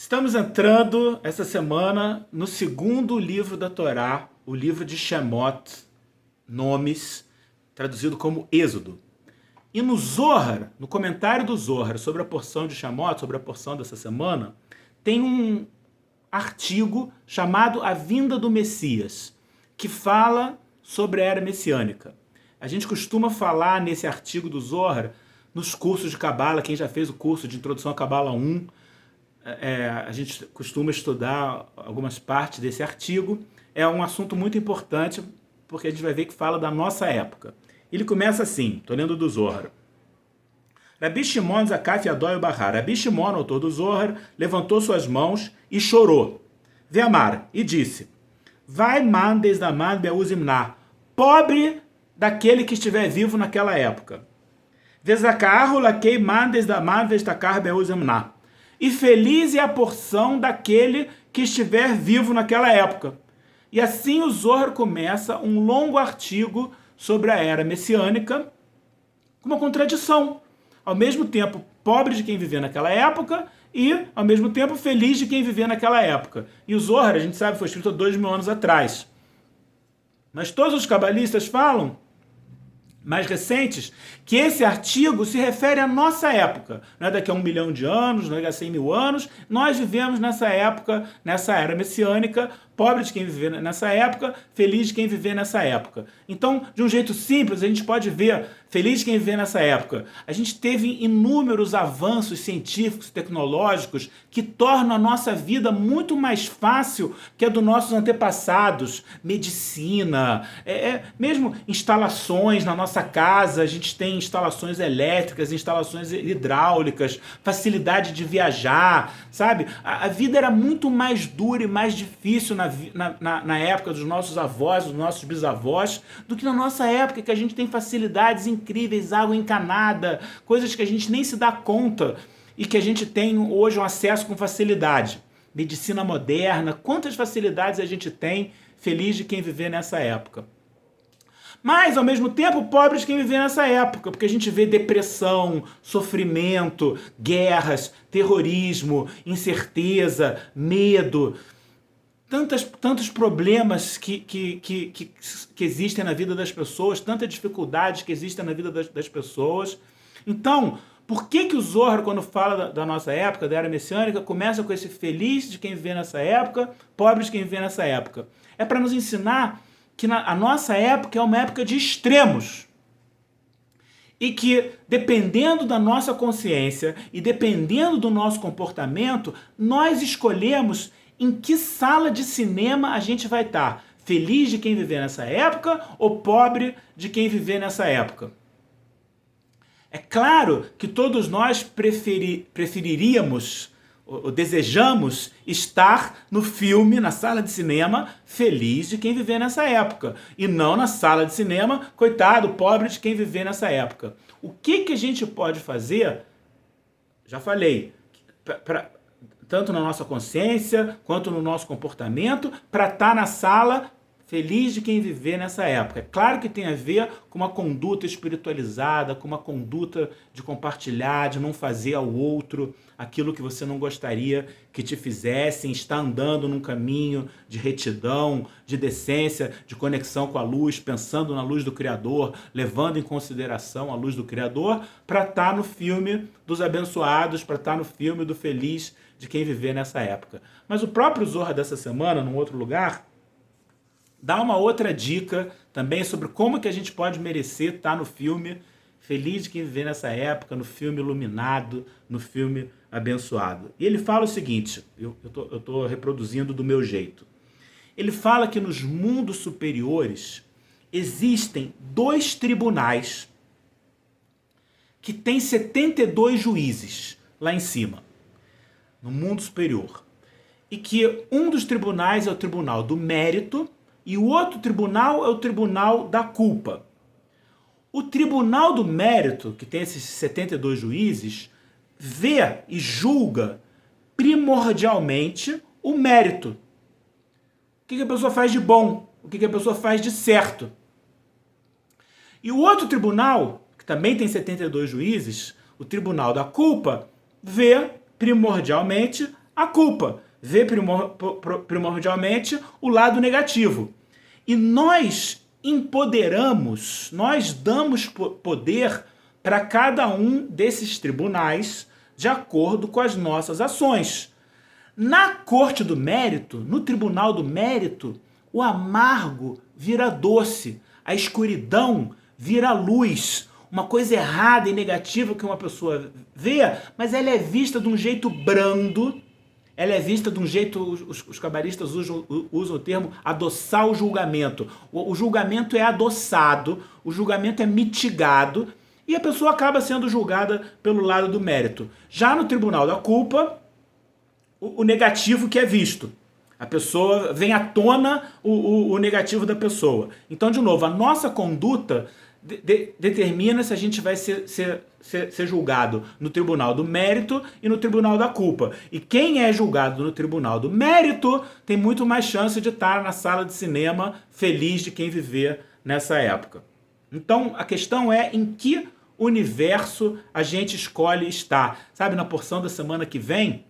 Estamos entrando essa semana no segundo livro da Torá, o livro de Shemot, Nomes, traduzido como Êxodo. E no Zohar, no comentário do Zohar sobre a porção de Shemot, sobre a porção dessa semana, tem um artigo chamado A Vinda do Messias, que fala sobre a era messiânica. A gente costuma falar nesse artigo do Zohar nos cursos de Cabala. Quem já fez o curso de Introdução à Cabala 1, a gente costuma estudar algumas partes desse artigo. É um assunto muito importante, porque a gente vai ver que fala da nossa época. Ele começa assim, estou lendo do Zohar. Rabi Shimon Zakaf Yadoi Bahar. Rabi Shimon, autor do Zohar, levantou suas mãos e chorou. Veamar, e disse: Vai man desdaman beuzimna, pobre daquele que estiver vivo naquela época. Vezakarro lakei man desdaman vestakar beuzimna. E feliz é a porção daquele que estiver vivo naquela época. E assim o Zohar começa um longo artigo sobre a era messiânica, com uma contradição. Ao mesmo tempo, pobre de quem vivia naquela época e, ao mesmo tempo, feliz de quem vivia naquela época. E o Zohar, a gente sabe, foi escrito há 2000 anos atrás. Mas todos os cabalistas falam, mais recentes, que esse artigo se refere à nossa época. Não é daqui a 1 milhão de anos, não é daqui a 100 mil anos. Nós vivemos nessa época, nessa era messiânica, pobre de quem viver nessa época, feliz de quem viver nessa época. Então, de um jeito simples, a gente pode ver, feliz de quem viver nessa época. A gente teve inúmeros avanços científicos e tecnológicos que tornam a nossa vida muito mais fácil que a dos nossos antepassados. Medicina, mesmo instalações na nossa casa, a gente tem instalações elétricas, instalações hidráulicas, facilidade de viajar, sabe? A vida era muito mais dura e mais difícil na época dos nossos avós, dos nossos bisavós, do que na nossa época, que a gente tem facilidades incríveis, água encanada, coisas que a gente nem se dá conta e que a gente tem hoje um acesso com facilidade. Medicina moderna, quantas facilidades a gente tem, feliz de quem viver nessa época. Mas, ao mesmo tempo, pobre de quem viver nessa época, porque a gente vê depressão, sofrimento, guerras, terrorismo, incerteza, medo, tantos problemas que existem na vida das pessoas, tantas dificuldades que existem na vida das pessoas. Então, por que o Zohar, quando fala da nossa época, da era messiânica, começa com esse feliz de quem viver nessa época, pobre de quem viver nessa época? É para nos ensinar que a nossa época é uma época de extremos. E que, dependendo da nossa consciência e dependendo do nosso comportamento, nós escolhemos em que sala de cinema a gente vai estar. Feliz de quem viver nessa época ou pobre de quem viver nessa época? É claro que todos nós preferiríamos ou desejamos estar no filme, na sala de cinema, feliz de quem viver nessa época. E não na sala de cinema, coitado, pobre de quem viver nessa época. O que a gente pode fazer? Já falei, tanto na nossa consciência, quanto no nosso comportamento, para estar na sala feliz de quem viver nessa época. É claro que tem a ver com uma conduta espiritualizada, com uma conduta de compartilhar, de não fazer ao outro aquilo que você não gostaria que te fizessem, estar andando num caminho de retidão, de decência, de conexão com a luz, pensando na luz do Criador, levando em consideração a luz do Criador, para estar no filme dos abençoados, para estar no filme do feliz de quem viver nessa época. Mas o próprio Zohar dessa semana, num outro lugar, dá uma outra dica também sobre como que a gente pode merecer estar no filme feliz de quem viver nessa época, no filme iluminado, no filme abençoado. E ele fala o seguinte, eu estou reproduzindo do meu jeito. Ele fala que nos mundos superiores existem 2 tribunais que têm 72 juízes lá em cima, no mundo superior. E que um dos tribunais é o tribunal do mérito, e o outro tribunal é o tribunal da culpa. O tribunal do mérito, que tem esses 72 juízes, vê e julga primordialmente o mérito. O que a pessoa faz de bom, o que a pessoa faz de certo. E o outro tribunal, que também tem 72 juízes, o tribunal da culpa, vê primordialmente a culpa, vê primordialmente o lado negativo. E nós empoderamos, nós damos poder para cada um desses tribunais de acordo com as nossas ações. Na corte do mérito, no tribunal do mérito, o amargo vira doce, a escuridão vira luz. Uma coisa errada e negativa que uma pessoa vê, mas ela é vista de um jeito brando, ela é vista de um jeito, os cabalistas usam o termo adoçar o julgamento. O julgamento é adoçado, o julgamento é mitigado, e a pessoa acaba sendo julgada pelo lado do mérito. Já no tribunal da culpa, o negativo que é visto. A pessoa vem à tona o negativo da pessoa. Então, de novo, a nossa conduta determina se a gente vai ser julgado no tribunal do mérito e no tribunal da culpa. E quem é julgado no tribunal do mérito tem muito mais chance de estar na sala de cinema feliz de quem viver nessa época. Então, a questão é em que universo a gente escolhe estar. Sabe, na porção da semana que vem,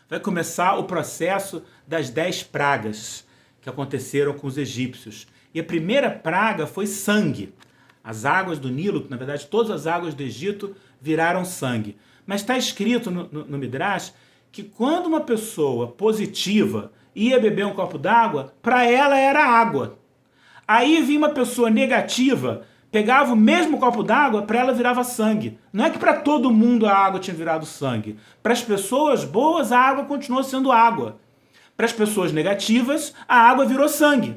vai começar o processo das 10 pragas que aconteceram com os egípcios. E a primeira praga foi sangue. As águas do Nilo, na verdade, todas as águas do Egito viraram sangue. Mas está escrito no Midrash que quando uma pessoa positiva ia beber um copo d'água, para ela era água. Aí vinha uma pessoa negativa, pegava o mesmo copo d'água, para ela virava sangue. Não é que para todo mundo a água tinha virado sangue. Para as pessoas boas, a água continuou sendo água. Para as pessoas negativas, a água virou sangue.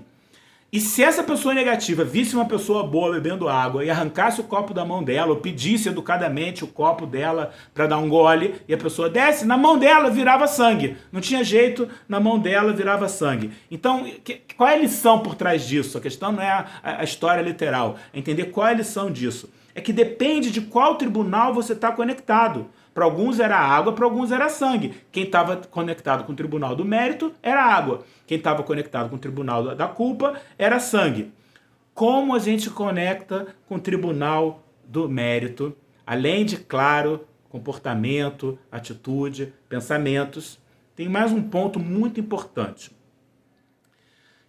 E se essa pessoa negativa visse uma pessoa boa bebendo água e arrancasse o copo da mão dela, ou pedisse educadamente o copo dela para dar um gole, e a pessoa desce, na mão dela virava sangue. Não tinha jeito, na mão dela virava sangue. Então, qual é a lição por trás disso? A questão não é a história literal, é entender qual é a lição disso. É que depende de qual tribunal você está conectado. Para alguns era água, para alguns era sangue. Quem estava conectado com o tribunal do mérito era água. Quem estava conectado com o tribunal da culpa era sangue. Como a gente conecta com o tribunal do mérito? Além de, claro, comportamento, atitude, pensamentos, tem mais um ponto muito importante.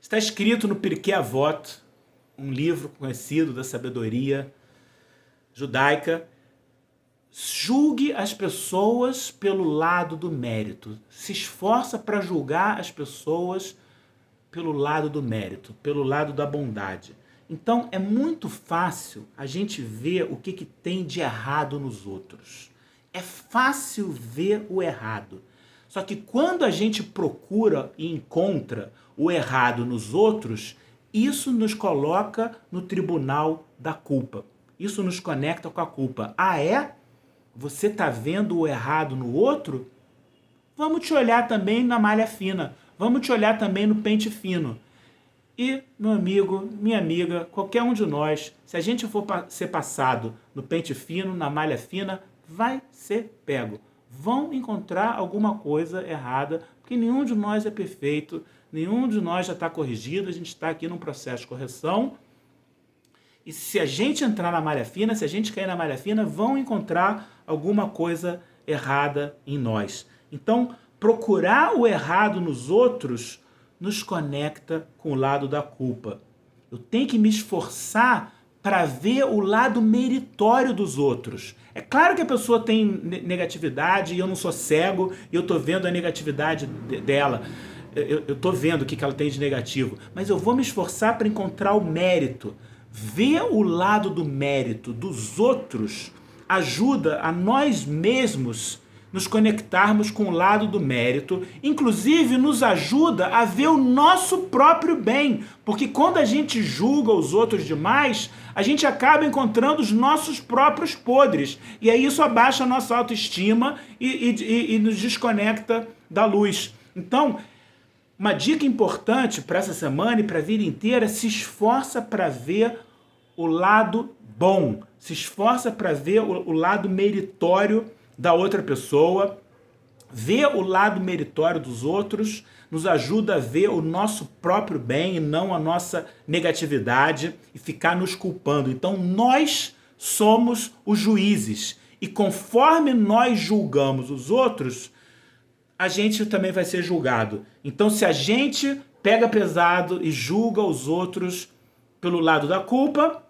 Está escrito no Pirkei Avot, um livro conhecido da sabedoria judaica: julgue as pessoas pelo lado do mérito. Se esforça para julgar as pessoas pelo lado do mérito, pelo lado da bondade. Então, é muito fácil a gente ver o que tem de errado nos outros. É fácil ver o errado. Só que quando a gente procura e encontra o errado nos outros, isso nos coloca no tribunal da culpa. Isso nos conecta com a culpa. Ah, é? Você está vendo o errado no outro? Vamos te olhar também na malha fina. Vamos te olhar também no pente fino. E, meu amigo, minha amiga, qualquer um de nós, se a gente for ser passado no pente fino, na malha fina, vai ser pego. Vão encontrar alguma coisa errada, porque nenhum de nós é perfeito, nenhum de nós já está corrigido, a gente está aqui num processo de correção. E se a gente entrar na malha fina, se a gente cair na malha fina, vão encontrar alguma coisa errada em nós. Então, procurar o errado nos outros nos conecta com o lado da culpa. Eu tenho que me esforçar para ver o lado meritório dos outros. É claro que a pessoa tem negatividade e eu não sou cego e eu estou vendo a negatividade dela. Eu estou vendo o que ela tem de negativo. Mas eu vou me esforçar para encontrar o mérito. Ver o lado do mérito dos outros ajuda a nós mesmos nos conectarmos com o lado do mérito, inclusive nos ajuda a ver o nosso próprio bem, porque quando a gente julga os outros demais, a gente acaba encontrando os nossos próprios podres, e aí isso abaixa a nossa autoestima e nos desconecta da luz. Então, uma dica importante para essa semana e para a vida inteira: se esforça para ver o lado bom, se esforça para ver o lado meritório da outra pessoa. Ver o lado meritório dos outros nos ajuda a ver o nosso próprio bem e não a nossa negatividade e ficar nos culpando. Então nós somos os juízes e conforme nós julgamos os outros, a gente também vai ser julgado. Então, se a gente pega pesado e julga os outros pelo lado da culpa,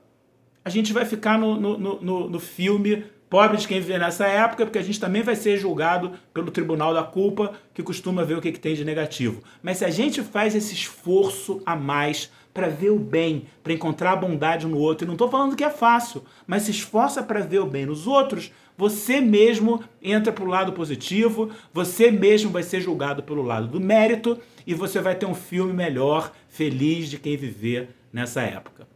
a gente vai ficar no filme pobre de quem vive nessa época, porque a gente também vai ser julgado pelo tribunal da culpa, que costuma ver o que tem de negativo. Mas se a gente faz esse esforço a mais para ver o bem, para encontrar a bondade no outro, e não estou falando que é fácil, mas se esforça para ver o bem nos outros, você mesmo entra para o lado positivo, você mesmo vai ser julgado pelo lado do mérito, e você vai ter um filme melhor, feliz de quem viver nessa época.